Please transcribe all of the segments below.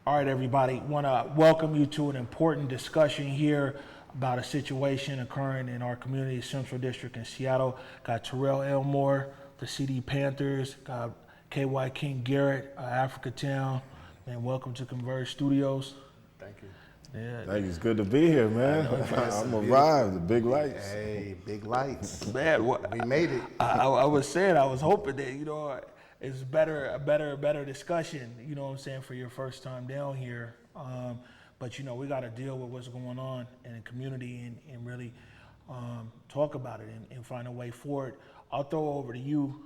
All right, everybody, want to welcome you to an important discussion here about a situation occurring in our community, Central District in Seattle. Got Terrell Elmore, the CD Panthers, got Wyking Garrett, Africatown, and welcome to Converge Studios. Thank you. Yeah, Thank you. It's good to be here, man. I'm arrived. The big lights. Hey, big lights. man, We made it. I was saying, I was hoping that, it's a better discussion, you know what I'm saying, for your first time down here. But, we got to deal with what's going on in the community and really talk about it and find a way forward. I'll throw over to you,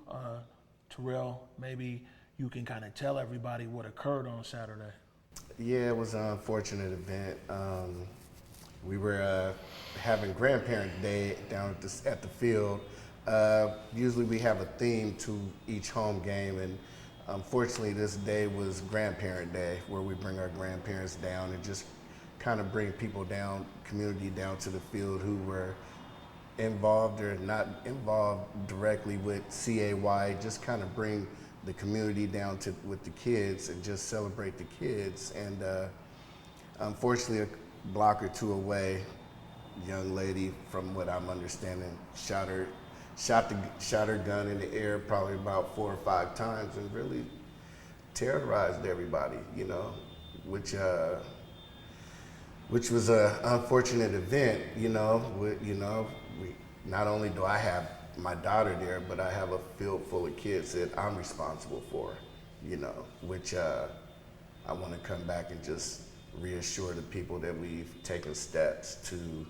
Terrell. Maybe you can kind of tell everybody what occurred on Saturday. Yeah, it was an unfortunate event. We were having Grandparent Day down at the field. Usually we have a theme to each home game, and unfortunately this day was Grandparent Day, where we bring our grandparents down and just kind of bring people down, community down to the field who were involved or not involved directly with CAY, just kind of bring the community down with the kids and just celebrate the kids. And unfortunately, a block or two away, young lady, from what I'm understanding, shot her gun in the air probably about 4 or 5 times and really terrorized everybody, which was an unfortunate event. We, not only do I have my daughter there, but I have a field full of kids that I'm responsible for, which I want to come back and just reassure the people that we've taken steps to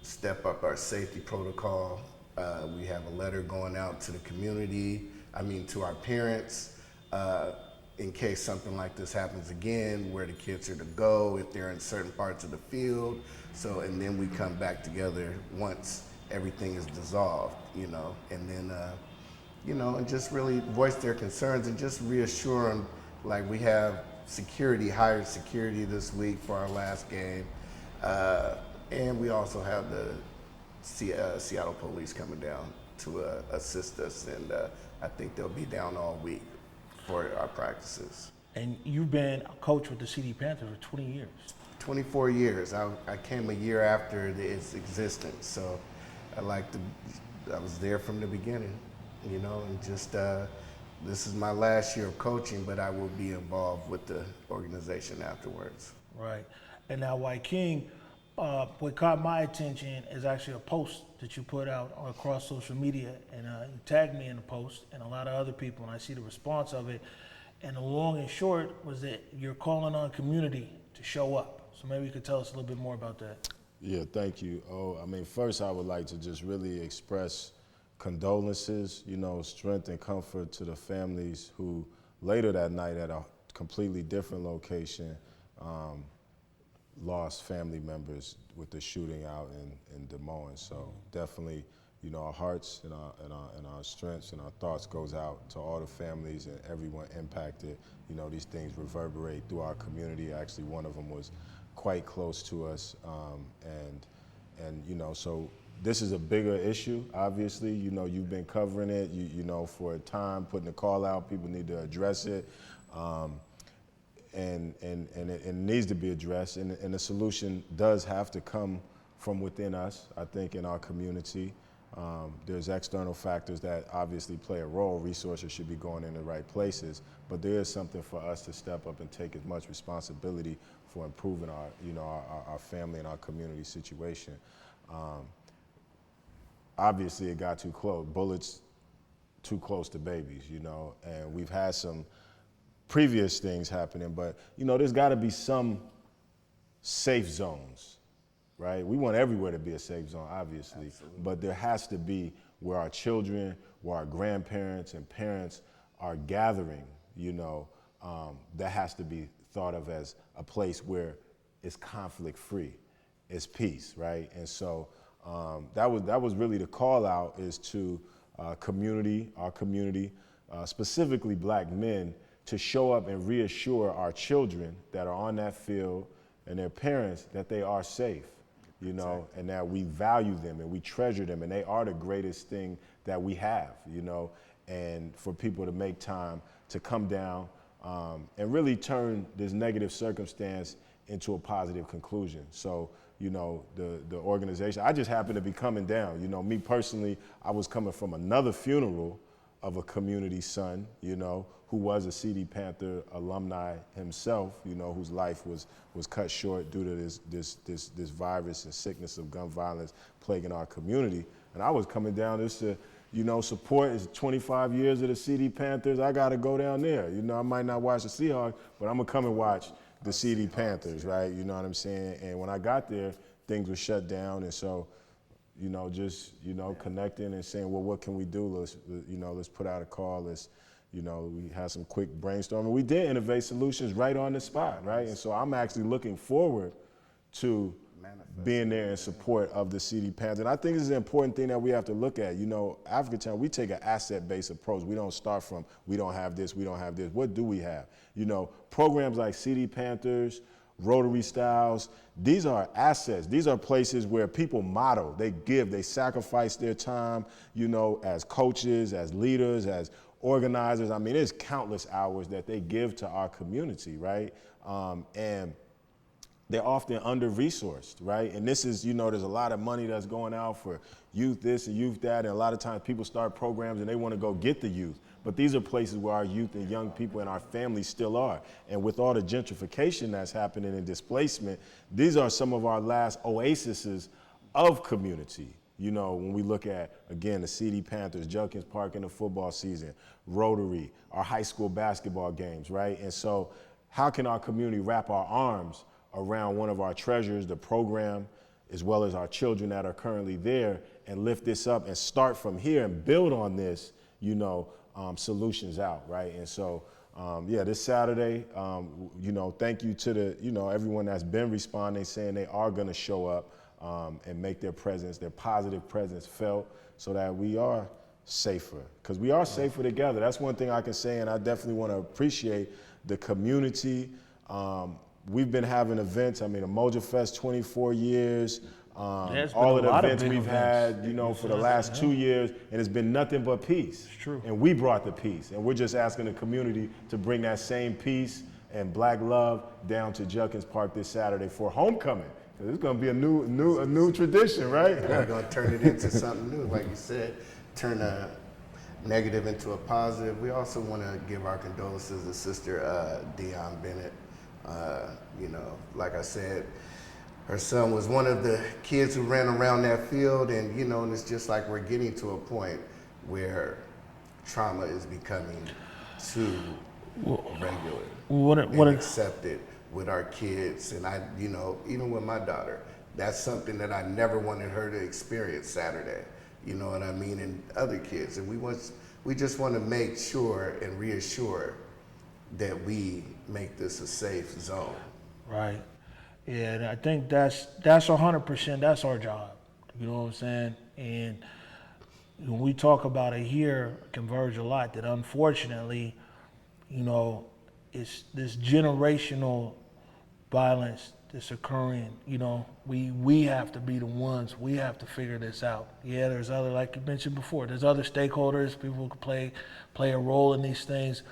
step up our safety protocol. We have a letter going out to the community, to our parents, in case something like this happens again, where the kids are to go if they're in certain parts of the field. So, and then we come back together once everything is dissolved, and then, and just really voice their concerns and just reassure them, like we have hired security this week for our last game. And we also have the Seattle police coming down to assist us, and I think they'll be down all week for our practices. And you've been a coach with the CD Panther for 20 years. 24 years. I came a year after its existence, so I was there from the beginning, and just this is my last year of coaching, but I will be involved with the organization afterwards. Right. And now, Wyking, what caught my attention is actually a post that you put out across social media, and you tagged me in the post and a lot of other people, and I see the response of it. And the long and short was that you're calling on community to show up. So maybe you could tell us a little bit more about that. Yeah, thank you. First I would like to just really express condolences, strength and comfort to the families who later that night at a completely different location lost family members with the shooting out in Des Moines. So definitely, our hearts and our strengths and our thoughts goes out to all the families and everyone impacted. These things reverberate through our community. Actually, one of them was quite close to us, so this is a bigger issue. Obviously, you've been covering it. For a time, putting the call out. People need to address it. And it needs to be addressed, and the solution does have to come from within us, I think, in our community. There's external factors that obviously play a role. Resources should be going in the right places, but there is something for us to step up and take as much responsibility for improving our family and our community situation. Obviously, it got too close. Bullets too close to babies, and we've had some previous things happening, but there's got to be some safe zones, right? We want everywhere to be a safe zone, obviously. Absolutely. But there has to be where our children, where our grandparents and parents are gathering, that has to be thought of as a place where it's conflict free, it's peace, right? And so that was really the call out, is to our community, specifically Black men, to show up and reassure our children that are on that field and their parents that they are safe, exactly. And that we value them and we treasure them, and they are the greatest thing that we have, and for people to make time to come down and really turn this negative circumstance into a positive conclusion. So, you know, the organization, I just happened to be coming down. You know, me personally, I was coming from another funeral of a community son, you know, who was a CD Panther alumni himself, you know, whose life was cut short due to this virus and sickness of gun violence plaguing our community. And I was coming down just to, you know, support. It's 25 years of the CD Panthers. I got to go down there. You know, I might not watch the Seahawks, but I'm going to come and watch the CD Panthers, right? You know what I'm saying? And when I got there, things were shut down. And so, you know, just, you know, connecting and saying, well, what can we do? Let's put out a call. We had some quick brainstorming. We did innovate solutions right on the spot, right? And so I'm actually looking forward to being there in support of the CD Panther. And I think this is an important thing that we have to look at. You know, Africatown, we take an asset-based approach. We don't start from, we don't have this, we don't have this. What do we have? You know, programs like CD Panthers, Rotary Styles, these are assets. These are places where people model, they give, they sacrifice their time, you know, as coaches, as leaders, as organizers. I mean, there's countless hours that they give to our community, right? And they're often under-resourced, right? And this is, you know, there's a lot of money that's going out for youth this and youth that, and a lot of times people start programs and they want to go get the youth. But these are places where our youth and young people and our families still are. And with all the gentrification that's happening and displacement, these are some of our last oases of community. You know, when we look at, again, the CD Panthers, Judkins Park in the football season, Rotary, our high school basketball games, right? And so how can our community wrap our arms around one of our treasures, the program, as well as our children that are currently there, and lift this up and start from here and build on this, you know, solutions out, right? And so, this Saturday, you know, thank you to the, you know, everyone that's been responding, saying they are gonna show up and make their presence, their positive presence felt, so that we are safer, because we are safer together. That's one thing I can say, and I definitely want to appreciate the community. We've been having events. I mean, a Moja Fest, 24 years. All of the events we've had, you know, for the last 2 years, and it's been nothing but peace. It's true. And we brought the peace, and we're just asking the community to bring that same peace and black love down to Judkins Park this Saturday for homecoming. Because it's going to be a new tradition, right? We're going to turn it into something new, like you said, turn a negative into a positive. We also want to give our condolences to Sister Dion Bennett. You know, like I said, her son was one of the kids who ran around that field, and you know, and it's just like we're getting to a point where trauma is becoming too regular and accepted with our kids. And I, you know, even with my daughter, that's something that I never wanted her to experience Saturday. You know what I mean? And other kids, and we just want to make sure and reassure that we make this a safe zone. Right. Yeah, and I think that's 100%, that's our job. You know what I'm saying? And when we talk about it here, Converge a lot, that unfortunately, you know, it's this generational violence that's occurring. You know, we have to be the ones, we have to figure this out. Yeah, there's other, like you mentioned before, there's other stakeholders, people who can play a role in these things,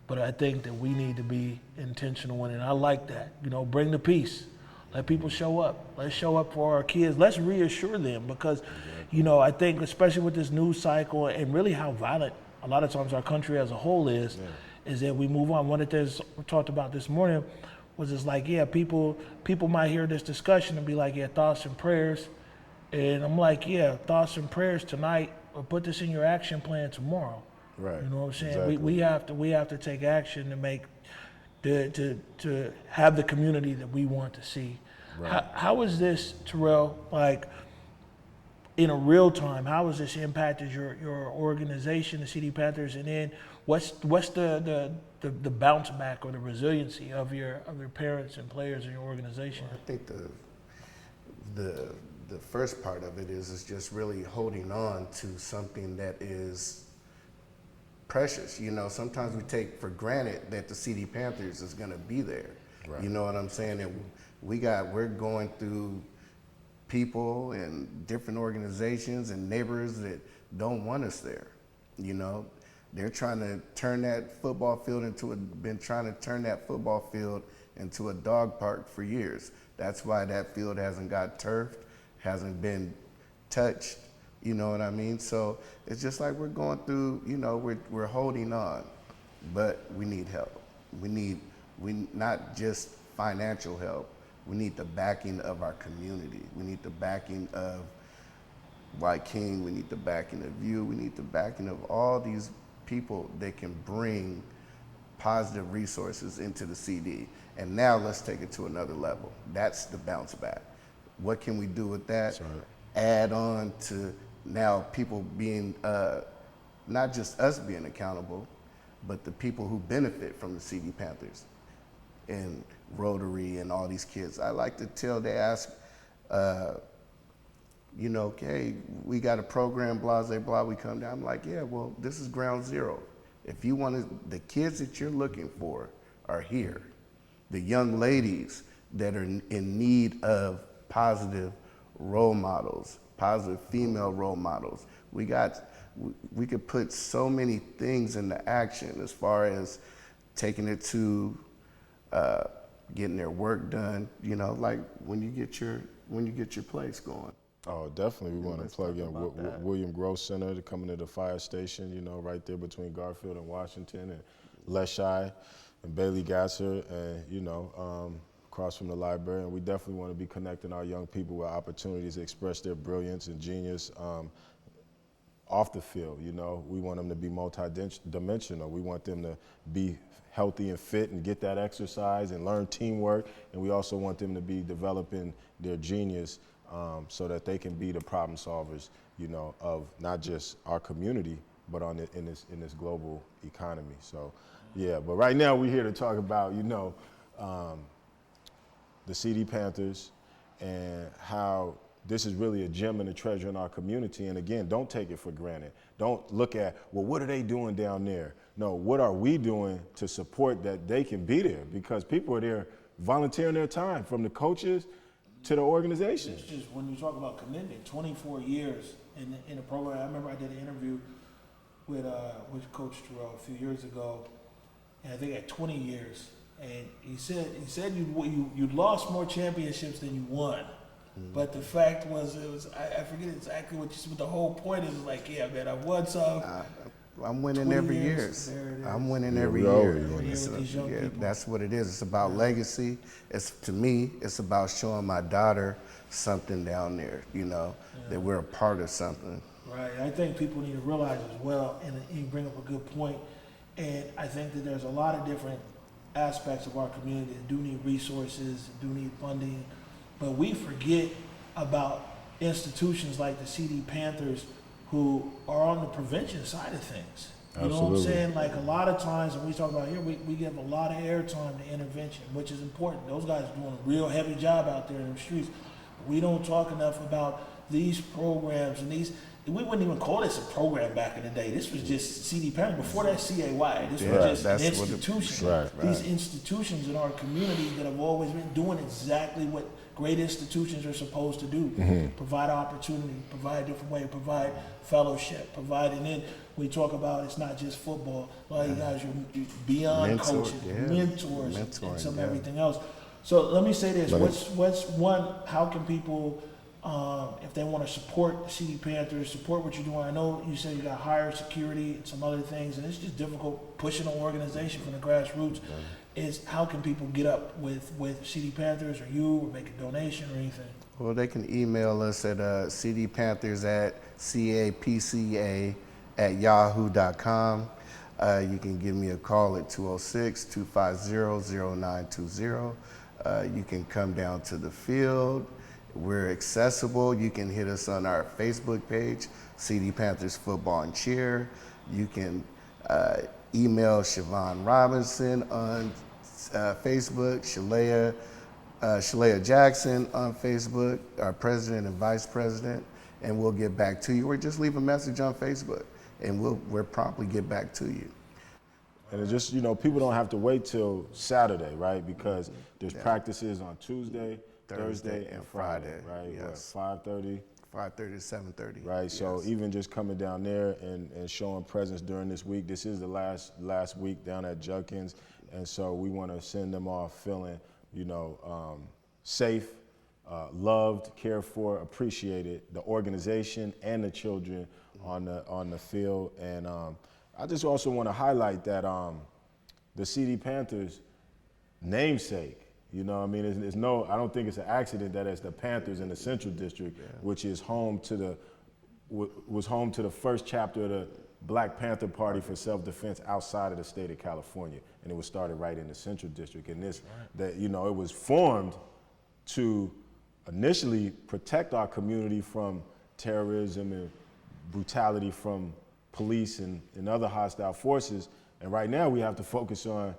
but I think that we need to be intentional in it. And I like that. You know, bring the peace. Let people show up. Let's show up for our kids. Let's reassure them, because, you know, I think especially with this news cycle and really how violent a lot of times our country as a whole is that we move on. One of the things we talked about this morning was just like, yeah, people might hear this discussion and be like, yeah, thoughts and prayers. And I'm like, yeah, thoughts and prayers tonight, or put this in your action plan tomorrow. Right. You know what I'm saying? Exactly. We have to take action to make to have the community that we want to see. Right. How is this, Terrell, like in a real time, how has this impacted your organization, the CD Panthers, and then what's the bounce back or the resiliency of your parents and players in your organization? I think the first part of it is just really holding on to something that is precious. You know, sometimes we take for granted that the CD Panthers is going to be there. Right. You know what I'm saying? And we're going through people and different organizations and neighbors that don't want us there. You know, They're trying to turn that football field into a dog park for years. That's why that field hasn't got turfed, hasn't been touched, you know what I mean? So it's just like we're going through, we're holding on, but we need help. We not just financial help, we need the backing of our community. We need the backing of Wyking, we need the backing of you, we need the backing of all these people that can bring positive resources into the CD. And now let's take it to another level. That's the bounce back. What can we do with that? Right. Add on to now people being, not just us being accountable, but the people who benefit from the CD Panthers and Rotary and all these kids. I like to tell, they ask, okay, we got a program, blah, blah, blah, we come down. I'm like, yeah, well, this is ground zero. If you want to, the kids that you're looking for are here. The young ladies that are in need of positive role models, positive female role models. We could put so many things into action as far as taking it to getting their work done, like when you get your place going. Oh, definitely. We want to let's plug talk in about that. William Gross Center to come into the fire station, right there between Garfield and Washington, and Leschi and Bailey Gasser, and, across from the library. And we definitely want to be connecting our young people with opportunities to express their brilliance and genius off the field. We want them to be multi-dimensional. We want them to be healthy and fit and get that exercise and learn teamwork. And we also want them to be developing their genius so that they can be the problem solvers, of not just our community, but in this global economy. So, yeah. But right now we're here to talk about, the CD Panthers and how this is really a gem and a treasure in our community. And again, don't take it for granted. Don't look at, well, what are they doing down there? No, what are we doing to support that they can be there? Because people are there volunteering their time, from the coaches to the organization. It's just, when you talk about commitment, 24 years in the program. I remember I did an interview with Coach Terrell a few years ago, and I think at 20 years. And he said you lost more championships than you won. But the fact was, I forget exactly what you said, but the whole point is like, yeah, man, I won some. I'm winning every year. I'm winning every year. So, that's what it is. It's about legacy. To me, it's about showing my daughter something down there, that we're a part of something. Right. I think people need to realize as well, and you bring up a good point, and I think that there's a lot of different aspects of our community that do need resources, do need funding, but we forget about institutions like the CD Panthers who are on the prevention side of things. You know what I'm saying? Like a lot of times when we talk about here, we give a lot of airtime to intervention, which is important. Those guys are doing a real heavy job out there in the streets. We don't talk enough about these programs and these. We wouldn't even call this a program back in the day. This was just CD Panther. Before that, CAY. This was just an institution. These institutions in our community that have always been doing exactly what great institutions are supposed to do. Provide opportunity, provide a different way, provide fellowship, and then we talk about it's not just football. A lot of you guys are beyond coaches, mentors, and some everything else. So let me say this, what's one, how can people, if they want to support the CD Panthers, support what you're doing? I know you said you got higher security and some other things, and it's just difficult pushing an organization from the grassroots. Is how can people get up with CD Panthers or you, or make a donation or anything? Well, they can email us at cdpanthers@capca@yahoo.com. You can give me a call at 206-250-0920. You can come down to the field. We're accessible. You can hit us on our Facebook page, CD Panthers Football and Cheer. You can email Siobhan Robinson on Facebook, Shalea Jackson on Facebook, our president and vice president, and we'll get back to you. Or just leave a message on Facebook, and we'll promptly get back to you. And it's just, people don't have to wait till Saturday, right? Because there's practices on Tuesday, Thursday, and Friday, right? Yes. 5:30? 5:30 to 7:30. Right, Yes. so even just coming down there and showing presence during this week, this is the last week down at Judkins, and so we want to send them off feeling, safe, loved, cared for, appreciated, the organization and the children on the field. And I just also want to highlight that the CD Panthers namesake, I don't think it's an accident that it's the Panthers in the Central District, which is was home to the first chapter of the Black Panther Party for self-defense outside of the state of California, and it was started right in the Central District. And it was formed to initially protect our community from terrorism and brutality from police and other hostile forces. And right now we have to focus on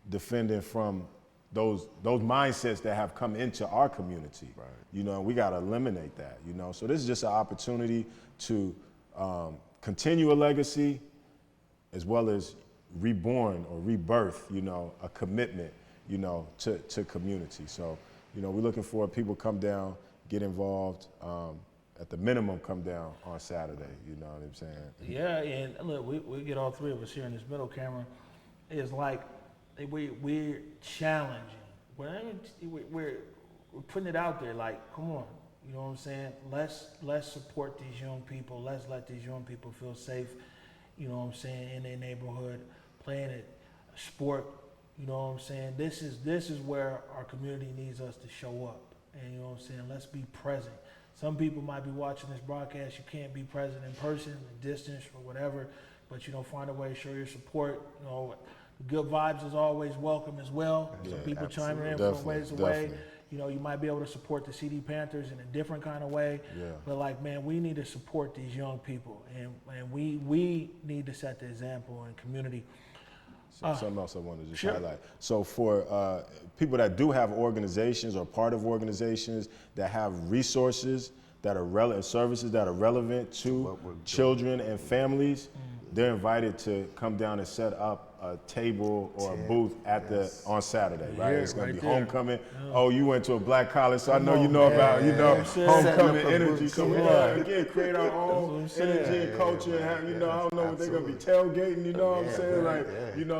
defending from those mindsets that have come into our community. Right. We got to eliminate that. So this is just an opportunity to continue a legacy, as well as reborn or rebirth, a commitment, to community. So, we're looking for people come down, get involved. At the minimum, come down on Saturday. You know what I'm saying? Yeah, and look, we get all three of us here in this middle camera. It's like we're challenging. We're putting it out there. Like, come on, you know what I'm saying? Let's support these young people. Let's let these young people feel safe. You know what I'm saying? In their neighborhood, playing a sport. You know what I'm saying? This is where our community needs us to show up. And you know what I'm saying? Let's be present. Some people might be watching this broadcast. You can't be present in person, in distance, or whatever. But find a way to show your support. Good vibes is always welcome as well. Some people chiming in from ways away. You might be able to support the CD Panthers in a different kind of way. Yeah. But we need to support these young people, and we need to set the example in community. Something else I wanted to just highlight. So for people that do have organizations or part of organizations that have resources that are relevant, services that are relevant to children and families, they're invited to come down and set up a table or a booth at on Saturday, right? Yeah, it's going to be there. homecoming. Oh, you went to a black college, so I know you on, know man. about, homecoming energy. So Come we on. again create our own energy and culture. And have, I don't know what they're going to be tailgating, what I'm saying?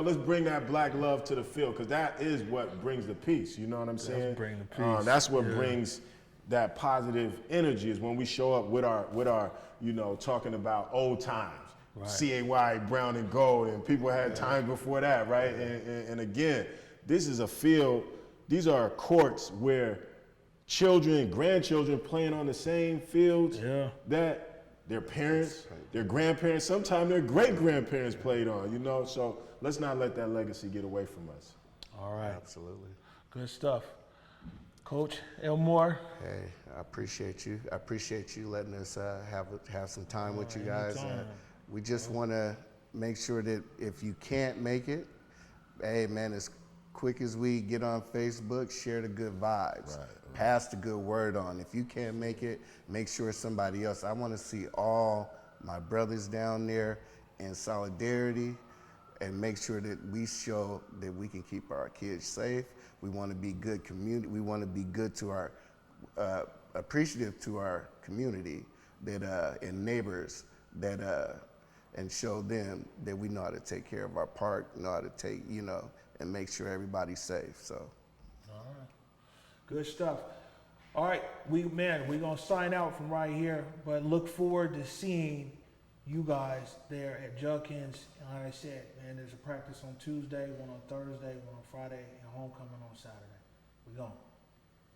Let's bring that black love to the field, because that is what brings the peace, you know what I'm saying? Let's bring the peace. That's what brings that positive energy, is when we show up with our talking about old times. Right. CAY, brown and gold, and people had times before that, right? And again, this is a field, these are courts where children, grandchildren playing on the same fields that their parents, their grandparents, sometimes their great-grandparents played on, so let's not let that legacy get away from us. All right. Absolutely. Good stuff. Coach Elmore. Hey, I appreciate you. I appreciate you letting us have some time with you guys. We just want to make sure that if you can't make it, hey man, as quick as we get on Facebook, share the good vibes. Right. Pass the good word on. If you can't make it, make sure somebody else. I want to see all my brothers down there in solidarity, and make sure that we show that we can keep our kids safe. We want to be good community. We want to be good to our, appreciative to our community and neighbors and show them that we know how to take care of our park, know how to take, and make sure everybody's safe. So. All right. Good stuff. All right, we're gonna sign out from right here, but look forward to seeing you guys there at Judkins. And like I said, man, there's a practice on Tuesday, one on Thursday, one on Friday, and homecoming on Saturday. We gone.